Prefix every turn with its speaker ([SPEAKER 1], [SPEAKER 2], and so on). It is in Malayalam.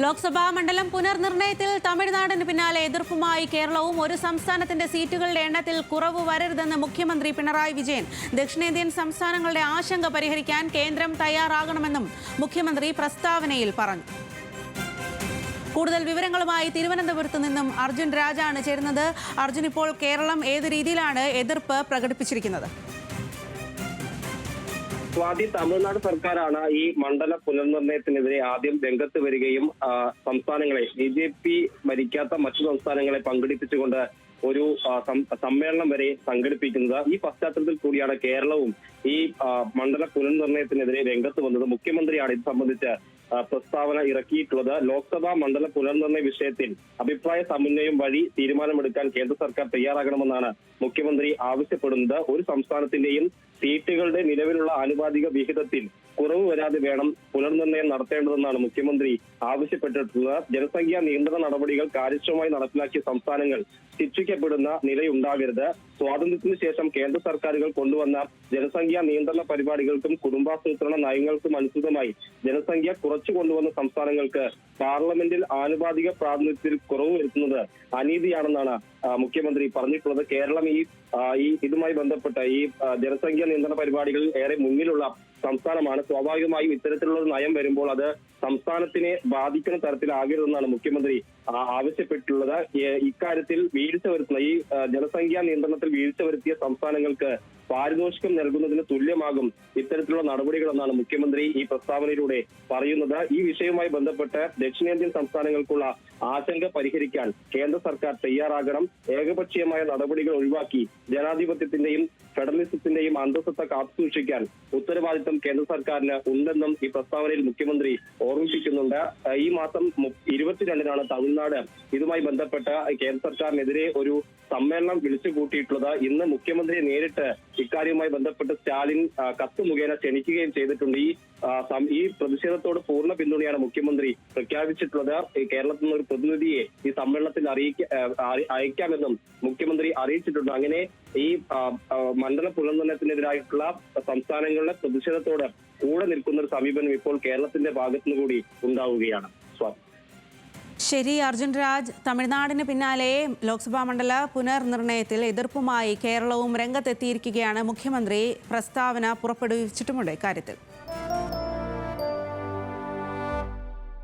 [SPEAKER 1] ലോക്സഭാ മണ്ഡലം പുനർനിർണയത്തിൽ തമിഴ്നാടിന് പിന്നാലെ എതിർപ്പുമായി കേരളവും ഒരു സംസ്ഥാനത്തിന്റെ സീറ്റുകളുടെ എണ്ണത്തിൽ കുറവ് വരരുതെന്ന് മുഖ്യമന്ത്രി പിണറായി വിജയൻ. ദക്ഷിണേന്ത്യൻ സംസ്ഥാനങ്ങളുടെ ആശങ്ക പരിഹരിക്കാൻ കേന്ദ്രം തയ്യാറാകണമെന്നും മുഖ്യമന്ത്രി പ്രസ്താവനയിൽ പറഞ്ഞു. കൂടുതൽ വിവരങ്ങളുമായി തിരുവനന്തപുരത്ത് നിന്നും അർജുൻ രാജാണ് ചേരുന്നത്. അർജുൻ, ഇപ്പോൾ കേരളം ഏത് രീതിയിലാണ് എതിർപ്പ് പ്രകടിപ്പിച്ചിരിക്കുന്നത്?
[SPEAKER 2] സ്വാതി, തമിഴ്നാട് സർക്കാരാണ് ഈ മണ്ഡല പുനർനിർണയത്തിനെതിരെ ആദ്യം രംഗത്ത് വരികയും സംസ്ഥാനങ്ങളെ BJP ഭരിക്കാത്ത മറ്റു സംസ്ഥാനങ്ങളെ പങ്കെടുപ്പിച്ചുകൊണ്ട് ഒരു സമ്മേളനം വരെ സംഘടിപ്പിക്കുന്നത്. ഈ പശ്ചാത്തലത്തിൽ കൂടിയാണ് കേരളവും ഈ മണ്ഡല പുനർനിർണയത്തിനെതിരെ രംഗത്ത് വന്നത്. മുഖ്യമന്ത്രിയാണ് ഇത് സംബന്ധിച്ച് പ്രസ്താവന ഇറക്കിയിട്ടുള്ളത്. ലോക്സഭാ മണ്ഡല പുനർനിർണയ വിഷയത്തിൽ അഭിപ്രായ സമന്വയം വഴി തീരുമാനമെടുക്കാൻ കേന്ദ്ര സർക്കാർ തയ്യാറാകണമെന്നാണ് മുഖ്യമന്ത്രി ആവശ്യപ്പെടുന്നത്. ഒരു സംസ്ഥാനത്തിന്റെയും സീറ്റുകളുടെ നിലവിലുള്ള ആനുപാതിക വിഹിതത്തിൽ കുറവ് വരാതെ വേണം പുനർനിർണയം നടത്തേണ്ടതെന്നാണ് മുഖ്യമന്ത്രി ആവശ്യപ്പെട്ടിട്ടുള്ളത്. ജനസംഖ്യാ നിയന്ത്രണ നടപടികൾ കാര്യക്ഷമമായി നടപ്പിലാക്കിയ സംസ്ഥാനങ്ങൾ ശിക്ഷിക്കപ്പെടുന്ന നിലയുണ്ടാകരുത്. സ്വാതന്ത്ര്യത്തിന് ശേഷം കേന്ദ്ര സർക്കാരുകൾ കൊണ്ടുവന്ന ജനസംഖ്യാ നിയന്ത്രണ പരിപാടികൾക്കും കുടുംബാസൂത്രണ നയങ്ങൾക്കും അനുസൃതമായി ജനസംഖ്യ കുറച്ചു കൊണ്ടുവന്ന സംസ്ഥാനങ്ങൾക്ക് പാർലമെന്റിൽ ആനുപാതിക പ്രാതിനിധ്യത്തിൽ കുറവ് വരുത്തുന്നത് അനീതിയാണെന്നാണ് മുഖ്യമന്ത്രി പറഞ്ഞിട്ടുള്ളത്. കേരളം ഇതുമായി ബന്ധപ്പെട്ട ഈ ജനസംഖ്യാ നിയന്ത്രണ പരിപാടികളിൽ ഏറെ മുന്നിലുള്ള സംസ്ഥാനമാണ്. സ്വാഭാവികമായും ഇത്തരത്തിലുള്ള നയം വരുമ്പോൾ അത് സംസ്ഥാനത്തിനെ ബാധിക്കുന്ന തരത്തിലാകരുതെന്നാണ് മുഖ്യമന്ത്രി ആവശ്യപ്പെട്ടിട്ടുള്ളത്. ഇക്കാര്യത്തിൽ വീഴ്ച വരുത്തുന്ന ഈ ജനസംഖ്യാ നിയന്ത്രണത്തിൽ വീഴ്ച വരുത്തിയ സംസ്ഥാനങ്ങൾക്ക് പാരിതോഷികം നൽകുന്നതിന് തുല്യമാകും ഇത്തരത്തിലുള്ള നടപടികളെന്നാണ് മുഖ്യമന്ത്രി ഈ പ്രസ്താവനയിലൂടെ പറയുന്നത്. ഈ വിഷയവുമായി ബന്ധപ്പെട്ട് ദക്ഷിണേന്ത്യൻ സംസ്ഥാനങ്ങൾക്കുള്ള ആശങ്ക പരിഹരിക്കാൻ കേന്ദ്ര സർക്കാർ തയ്യാറാകണം. ഏകപക്ഷീയമായ നടപടികൾ ഒഴിവാക്കി ജനാധിപത്യത്തിന്റെയും ഫെഡറലിസത്തിന്റെയും അന്തസ്സത്ത കാത്തുസൂക്ഷിക്കാൻ ഉത്തരവാദിത്തം കേന്ദ്ര സർക്കാരിന് ഉണ്ടെന്നും ഈ പ്രസ്താവനയിൽ മുഖ്യമന്ത്രി ഓർമ്മിപ്പിക്കുന്നുണ്ട്. ഈ മാസം 22-നാണ് തമിഴ്നാട് ഇതുമായി ബന്ധപ്പെട്ട കേന്ദ്ര സർക്കാരിനെതിരെ ഒരു സമ്മേളനം വിളിച്ചു കൂട്ടിയിട്ടുള്ളത്. ഇന്ന് മുഖ്യമന്ത്രിയെ നേരിട്ട് ഇക്കാര്യവുമായി ബന്ധപ്പെട്ട് സ്റ്റാലിൻ കത്ത് മുഖേന ക്ഷണിക്കുകയും ചെയ്തിട്ടുണ്ട്. ഈ പ്രതിഷേധത്തോട് പൂർണ്ണ പിന്തുണയാണ് മുഖ്യമന്ത്രി പ്രഖ്യാപിച്ചിട്ടുള്ളത്. കേരളത്തിൽ നിന്ന് ഒരു പ്രതിനിധിയെ ഈ സമ്മേളനത്തിൽ അയക്കാമെന്നും മുഖ്യമന്ത്രി അറിയിച്ചിട്ടുണ്ട്. അങ്ങനെ ഈ മണ്ഡല പുനർനിർണയത്തിനെതിരായിട്ടുള്ള സംസ്ഥാനങ്ങളുടെ പ്രതിഷേധത്തോട് കൂടെ നിൽക്കുന്ന ഒരു സമീപനം ഇപ്പോൾ കേരളത്തിന്റെ ഭാഗത്തുനിന്ന് കൂടി ഉണ്ടാവുകയാണ്.
[SPEAKER 1] ശരി അർജുൻ രാജ്, തമിഴ്നാടിന് പിന്നാലെ ലോക്സഭാ മണ്ഡല പുനർനിർണയത്തിൽ എതിർപ്പുമായി കേരളവും രംഗത്തെത്തിയിരിക്കുകയാണ്. മുഖ്യമന്ത്രി പ്രസ്താവന പുറപ്പെടുവിച്ചിട്ടുമുണ്ട് ഇക്കാര്യത്തിൽ.